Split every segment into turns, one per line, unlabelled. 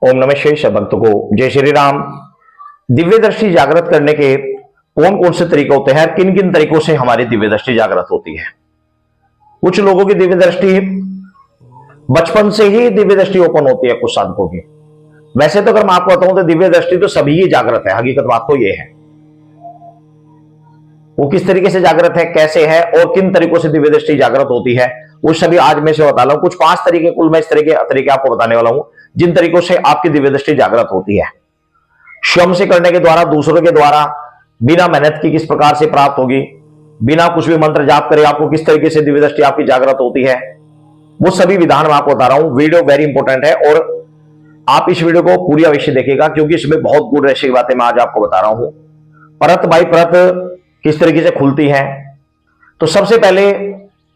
ओम नमः शिवाय। सब भक्तों को जय श्री राम। दिव्य दृष्टि जागृत करने के कौन कौन से तरीके होते हैं, किन किन तरीकों से हमारी दिव्य दृष्टि जागृत होती है। कुछ लोगों की दिव्य दृष्टि बचपन से ही दिव्य दृष्टि ओपन होती है, कुछ साधकों की। वैसे तो अगर मैं आपको बताऊं तो दिव्य दृष्टि तो सभी ही जागृत है, हकीकत बात तो यह है। वो किस तरीके से जागृत है, कैसे है और किन तरीकों से दिव्य दृष्टि जागृत होती है, वो सभी आज मैं से बता रहा हूं। कुछ 5 तरीके कुल मैं इस तरीके आपको बताने वाला हूं जिन तरीकों से आपकी दिव्य दृष्टि जागृत होती है। स्वयं से करने के द्वारा, दूसरों के द्वारा, बिना मेहनत की किस प्रकार से प्राप्त होगी, बिना कुछ भी मंत्र जाप करे आपको किस तरीके से दिव्य दृष्टि आपकी जागृत होती है, वो सभी विधान मैं आपको बता रहा हूं। वीडियो वेरी इंपॉर्टेंट है और आप इस वीडियो को पूरी अवश्य देखिएगा, क्योंकि इसमें बहुत गुड रहस्य की बातें मैं आज आपको बता रहा हूं। परत बाई परत किस तरीके से खुलती है। तो सबसे पहले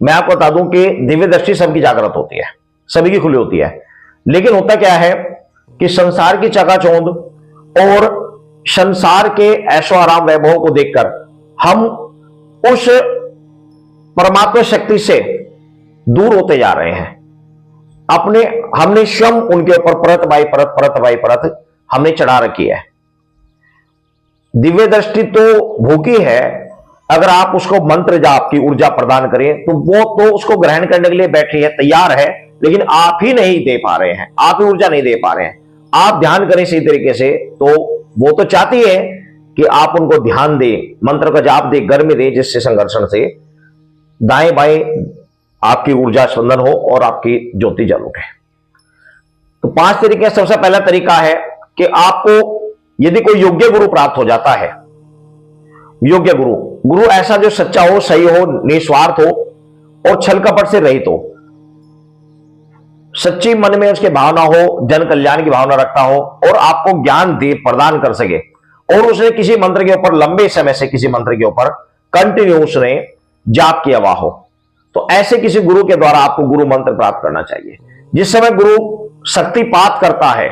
मैं आपको बता दूं कि दिव्य दृष्टि सबकी जागृत होती है, सभी की खुली होती है। लेकिन होता क्या है कि संसार की चकाचौंध और संसार के ऐशो आराम वैभव को देखकर हम उस परमात्मा शक्ति से दूर होते जा रहे हैं। हमने स्वयं उनके ऊपर परत बाई परत हमने चढ़ा रखी है। दिव्य दृष्टि तो भूखी है, अगर आप उसको मंत्र जाप की ऊर्जा प्रदान करें तो वो तो उसको ग्रहण करने के लिए बैठी है, तैयार है, लेकिन आप ही नहीं दे पा रहे हैं, आप ही ऊर्जा नहीं दे पा रहे हैं। आप ध्यान करें सही तरीके से तो वो तो चाहती है कि आप उनको ध्यान दें, मंत्र का जाप दे, गर्म दे, जिससे संघर्षण से दाएं बाएं आपकी ऊर्जा स्पंदन हो और आपकी ज्योति जल उठे। तो 5 तरीके। सबसे पहला तरीका है कि आपको यदि कोई योग्य गुरु प्राप्त हो जाता है, योग्य गुरु ऐसा जो सच्चा हो, सही हो, निस्वार्थ हो और छल कपट से रहित हो, सच्ची मन में उसके भावना हो, जन कल्याण की भावना रखता हो और आपको ज्ञान दे प्रदान कर सके, और उसने किसी मंत्र के ऊपर लंबे समय से किसी मंत्र के ऊपर कंटिन्यू उसने जाप किया हुआ हो, तो ऐसे किसी गुरु के द्वारा आपको गुरु मंत्र प्राप्त करना चाहिए। जिस समय गुरु शक्तिपात करता है,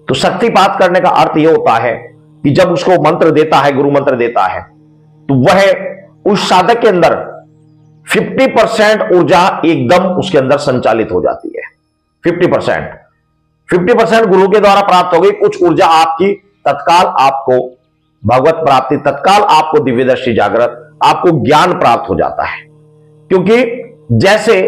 तो शक्तिपात करने का अर्थ यह होता है कि जब उसको मंत्र देता है, गुरु मंत्र देता है, तो वह उस साधक के अंदर 50% ऊर्जा एकदम उसके अंदर संचालित हो जाती है। 50% गुरु के द्वारा प्राप्त हो गई। कुछ ऊर्जा आपकी तत्काल आपको भगवत प्राप्ति, तत्काल आपको दिव्य दृष्टि जागृत, आपको ज्ञान प्राप्त हो जाता है। क्योंकि जैसे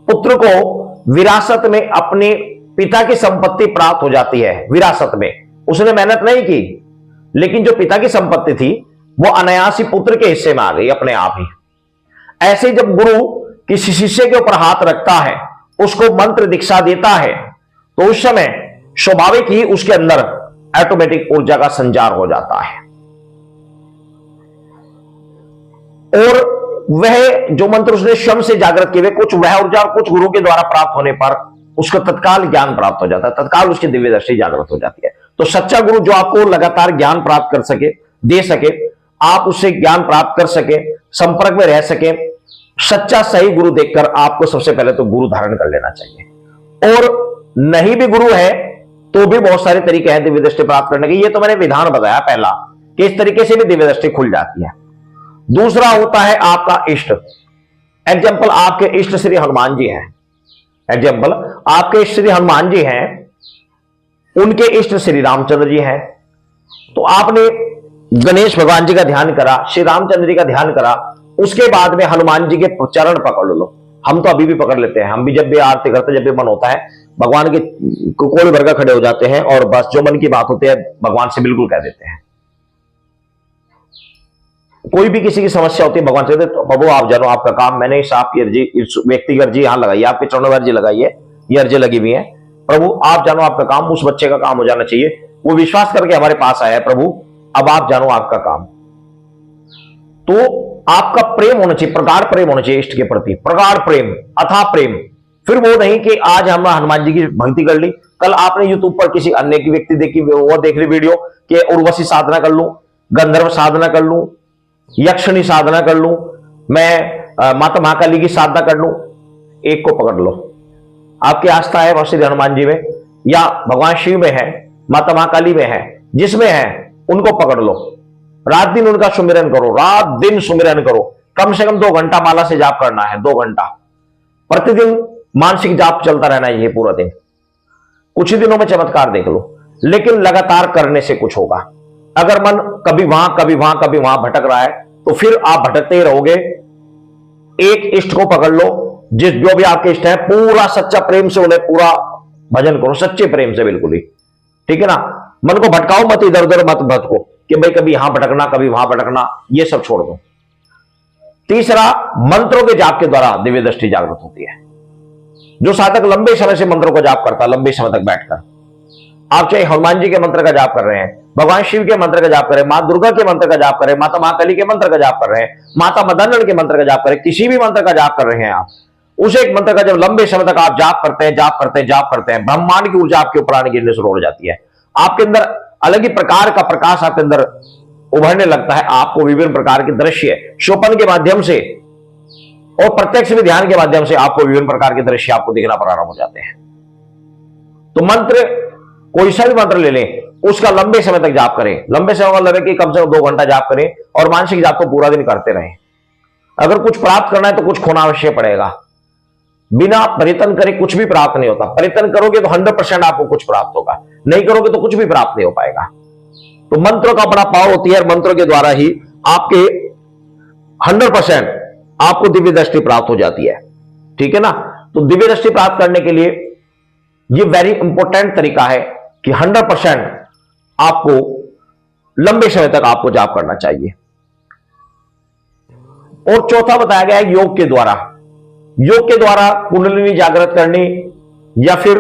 पुत्र को विरासत में अपने पिता की संपत्ति प्राप्त हो जाती है, विरासत में उसने मेहनत नहीं की, लेकिन जो पिता की संपत्ति थी वो अनायास ही पुत्र के हिस्से में आ गई अपने आप ही। ऐसे जब गुरु किसी शिष्य के ऊपर हाथ रखता है, उसको मंत्र दीक्षा देता है, तो उस समय स्वाभाविक ही उसके अंदर ऑटोमेटिक ऊर्जा का संचार हो जाता है और वह जो मंत्र उसने स्वयं से जागृत किए, कुछ वह ऊर्जा और कुछ गुरु के द्वारा प्राप्त होने पर उसको तत्काल ज्ञान प्राप्त हो जाता है, तत्काल उसकी दिव्य दृष्टि जागृत हो जाती है। तो सच्चा गुरु जो आपको लगातार ज्ञान प्राप्त कर सके, दे सके, आप उससे ज्ञान प्राप्त कर सके, संपर्क में रह सके, सच्चा सही गुरु देखकर आपको सबसे पहले तो गुरु धारण कर लेना चाहिए। और नहीं भी गुरु है तो भी बहुत सारे तरीके हैं दिव्य दृष्टि प्राप्त करने के। ये तो मैंने विधान बताया पहला कि इस तरीके से भी दिव्य दृष्टि खुल जाती है। दूसरा होता है आपका इष्ट। एग्जाम्पल आपके इष्ट श्री हनुमान जी हैं, एग्जाम्पल आपके इष्ट श्री हनुमान जी हैं, उनके इष्ट श्री रामचंद्र जी हैं। तो आपने गणेश भगवान जी का ध्यान करा, श्री रामचंद्र जी का ध्यान करा, उसके बाद में हनुमान जी के चरण पकड़ लो। हम तो अभी भी पकड़ लेते हैं, हम भी जब भी आरती करते, जब भी मन होता है, भगवान के कोल भर खड़े हो जाते हैं और बस जो मन की बात होती है भगवान से बिल्कुल कह देते हैं। कोई भी किसी की समस्या होती है, भगवान से कहते तो प्रभु आप जानो आपका काम, मैंने इस आपकी अर्जी, इस व्यक्ति की अर्जी यहां लगाई है, आपके चरणों में अर्जी लगाई है, ये अर्जी लगी हुई है, प्रभु आप जानो आपका काम, उस बच्चे का काम हो जाना चाहिए, वो विश्वास करके हमारे पास आया है, प्रभु अब आप जानो आपका काम। तो आपका प्रेम होना चाहिए, प्रगाढ़ प्रेम होना चाहिए इष्ट के प्रति, प्रगाढ़ प्रेम, अथाह प्रेम। फिर वो नहीं कि आज हमने हनुमान जी की भक्ति कर ली, कल आपने यूट्यूब पर किसी अन्य की व्यक्ति देखी, वो देख ली वीडियो कि उर्वशी साधना कर लूं, गंधर्व साधना कर लूं, यक्षिणी साधना कर लूं, मैं माता महाकाली की साधना कर लूं। एक को पकड़ लो, आपकी आस्था है श्री हनुमान जी में या भगवान शिव में है, माता महाकाली में है, जिसमें है उनको पकड़ लो, रात दिन उनका सुमिरन करो, रात दिन सुमिरन करो, कम से कम 2 घंटा माला से जाप करना है, 2 घंटा प्रतिदिन मानसिक जाप चलता रहना चाहिए पूरा दिन। कुछ ही दिनों में चमत्कार देख लो, लेकिन लगातार करने से कुछ होगा। अगर मन कभी वहां कभी वहां कभी वहां भटक रहा है तो फिर आप भटकते ही रहोगे। एक इष्ट को पकड़ लो, जो भी आपके इष्ट है, पूरा सच्चा प्रेम से उन्हें पूरा भजन करो, सच्चे प्रेम से बिल्कुल ही, ठीक है ना। मन को भटकाओ मत, इधर उधर मत भटको कि भाई कभी यहां भटकना कभी वहां भटकना, ये सब छोड़ दो। तीसरा, मंत्रों के जाप के द्वारा दिव्य दृष्टि जागृत होती है। जो साधक लंबे समय से मंत्रों का जाप करता है, लंबे समय तक बैठकर, आप चाहे हनुमान जी के मंत्र का जाप कर रहे हैं, भगवान शिव के मंत्र का जाप करें, मां दुर्गा के मंत्र का जाप करें, माता महाकाली के मंत्र का जाप कर रहे हैं, माता मदन के मंत्र का जाप करें, किसी भी मंत्र का जाप कर रहे हैं आप, उस एक मंत्र का जब लंबे समय तक आप जाप करते हैं जाप करते हैं जाप करते हैं, ब्रह्मांड की ऊर्जा आपके ऊपर आने गिरने शुरू हो जाती है। आपके अंदर अलग ही प्रकार का प्रकाश आपके अंदर उभरने लगता है। आपको विभिन्न प्रकार के दृश्य स्वप्न के माध्यम से और प्रत्यक्ष भी ध्यान के माध्यम से आपको विभिन्न प्रकार के दृश्य आपको दिखना प्रारंभ हो जाते हैं। तो मंत्र, कोई सा भी मंत्र ले लें, उसका लंबे समय तक जाप करें। लंबे समय मतलब है कि कम से कम 2 घंटा जाप करें और मानसिक जाप को पूरा दिन करते रहें। अगर कुछ प्राप्त करना है तो कुछ खोना अवश्य पड़ेगा। बिना परितन करे कुछ भी प्राप्त नहीं होता। परितन करोगे तो 100% आपको कुछ प्राप्त होगा, नहीं करोगे तो कुछ भी प्राप्त नहीं हो पाएगा। तो मंत्रों का बड़ा पावर होती है, मंत्रों के द्वारा ही आपके 100% आपको दिव्य दृष्टि प्राप्त हो जाती है, ठीक है ना। तो दिव्य दृष्टि प्राप्त करने के लिए ये वेरी इंपॉर्टेंट तरीका है कि 100% आपको लंबे समय तक आपको जाप करना चाहिए। और चौथा बताया गया है योग के द्वारा। योग के द्वारा कुंडलिनी जागृत करनी या फिर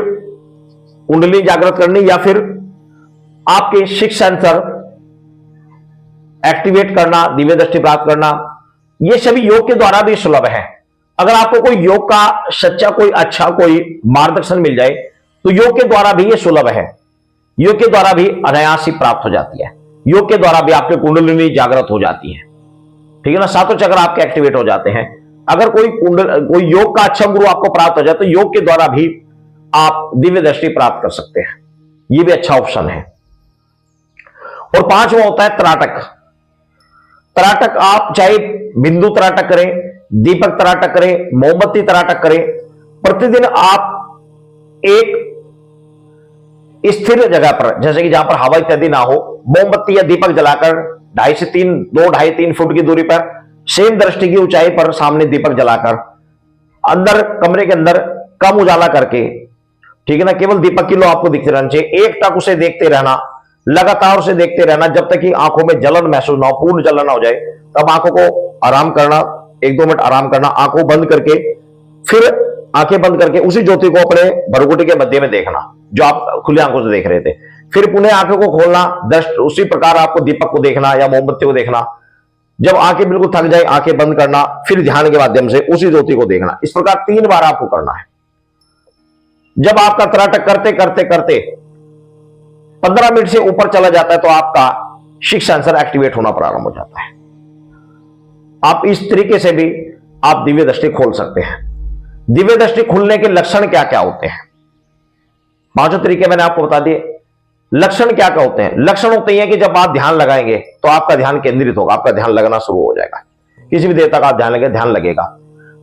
कुंडलिनी जागृत करनी या फिर आपके सिक्स सेंसर एक्टिवेट करना, दिव्य दृष्टि प्राप्त करना, ये सभी योग के द्वारा भी सुलभ है। अगर आपको कोई योग का सच्चा कोई अच्छा कोई मार्गदर्शन मिल जाए तो योग के द्वारा भी ये सुलभ है। योग के द्वारा भी अनायास ही प्राप्त हो जाती है। योग के द्वारा भी आपके कुंडलिनी जागृत हो जाती है, ठीक है ना। सातों चक्र आपके एक्टिवेट हो जाते हैं। अगर कोई योग का अच्छा गुरु आपको प्राप्त हो जाए तो योग के द्वारा भी आप दिव्य दृष्टि प्राप्त कर सकते हैं। यह भी अच्छा ऑप्शन है। और 5वां होता है त्राटक। त्राटक आप चाहे बिंदु त्राटक करें, दीपक त्राटक करें, मोमबत्ती त्राटक करें, प्रतिदिन आप एक स्थिर जगह पर, जैसे कि जहां पर हवा इत्यादि ना हो, मोमबत्ती या दीपक जलाकर 2.5 फुट की दूरी पर, सेम दृष्टि की ऊंचाई पर सामने दीपक जलाकर, अंदर कमरे के अंदर कम उजाला करके, ठीक है ना, केवल दीपक की लो आपको दिखते रहना चाहिए। एक टक उसे देखते रहना, लगातार उसे देखते रहना जब तक कि आंखों में जलन महसूस ना हो, पूर्ण जलन ना हो जाए। तब आंखों को आराम करना, 1-2 मिनट आराम करना, आंखों बंद करके, फिर आंखें बंद करके उसी ज्योति को अपने भरकुटी के मध्य में देखना जो आप खुली आंखों से देख रहे थे। फिर पुनः आंखों को खोलना, दृष्टि उसी प्रकार आपको दीपक को देखना या मोमबत्ती को देखना। जब आंखें बिल्कुल थक जाए आंखें बंद करना, फिर ध्यान के माध्यम से उसी ज्योति को देखना। इस प्रकार 3 बार आपको करना है। जब आपका त्राटक करते करते करते 15 मिनट से ऊपर चला जाता है तो आपका सिक्स सेंसर एक्टिवेट होना प्रारंभ हो जाता है। आप इस तरीके से भी आप दिव्य दृष्टि खोल सकते हैं। दिव्य दृष्टि खुलने के लक्षण क्या क्या होते हैं? 5 तरीके मैंने आपको बता दिए। लक्षण क्या क्या होते हैं? लक्षण होते हैं कि जब आप ध्यान लगाएंगे तो आपका ध्यान केंद्रित होगा, आपका ध्यान लगना शुरू हो जाएगा। किसी भी देर तक आप ध्यान लगेगा।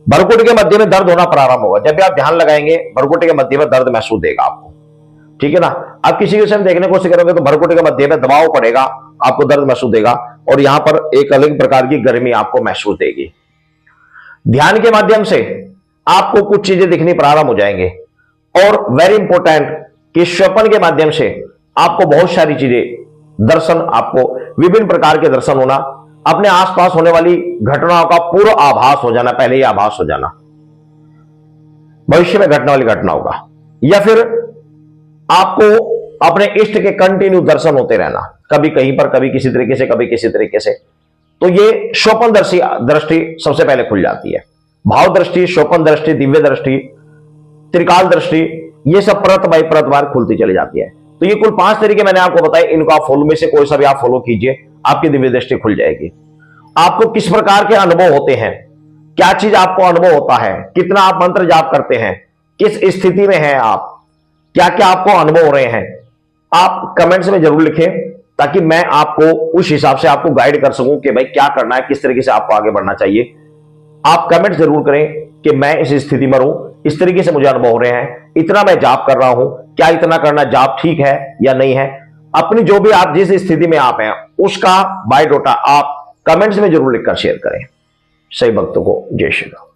भरकुटी के मध्य में दर्द होना प्रारंभ होगा। जब भी आप ध्यान लगाएंगे भरकुटी के मध्य में दर्द महसूस देगा आपको, ठीक है ना। आप किसी विषय में देखने की कोशिश करोगे तो भरकुटी के मध्य में दबाव पड़ेगा, आपको दर्द महसूस देगा और यहां पर एक अलग प्रकार की गर्मी आपको महसूस देगी। ध्यान के माध्यम से आपको कुछ चीजें दिखनी प्रारंभ हो जाएंगे। और वेरी इंपॉर्टेंट कि स्वप्न के माध्यम से आपको बहुत सारी चीजें दर्शन, आपको विभिन्न प्रकार के दर्शन होना, अपने आसपास होने वाली घटनाओं का पूरा आभास हो जाना, पहले ही आभास हो जाना, भविष्य में घटने वाली घटनाओं का, या फिर आपको अपने इष्ट के कंटिन्यू दर्शन होते रहना, कभी कहीं पर, कभी किसी तरीके से, कभी किसी तरीके से। तो ये स्वप्न दृष्टि सबसे पहले खुल जाती है। भाव दृष्टि, स्वप्न दृष्टि, दिव्य दृष्टि, त्रिकाल दृष्टि, ये सब परत बाई परत बार खुलती चली जाती है। तो ये कुल 5 तरीके मैंने आपको बताए। इनको आप फॉलो में से कोई सा भी आप फॉलो कीजिए, आपकी दिव्य दृष्टि खुल जाएगी। आपको किस प्रकार के अनुभव होते हैं, क्या चीज आपको अनुभव होता है, कितना आप मंत्र जाप करते हैं, किस स्थिति में हैं आप, क्या क्या आपको अनुभव हो रहे हैं, आप कमेंट्स में जरूर लिखें ताकि मैं आपको उस हिसाब से आपको गाइड कर सकूं कि भाई क्या करना है, किस तरीके से आपको आगे बढ़ना चाहिए। आप कमेंट जरूर करें कि मैं इस स्थिति में हूं, इस तरीके से मुझे अनुभव हो रहे हैं, इतना मैं जाप कर रहा हूं, क्या इतना करना जाप ठीक है या नहीं है, अपनी जो भी आप जिस स्थिति में आप हैं उसका बायोडाटा आप कमेंट्स में जरूर लिखकर शेयर करें। सही भक्तों को जय श्री राम।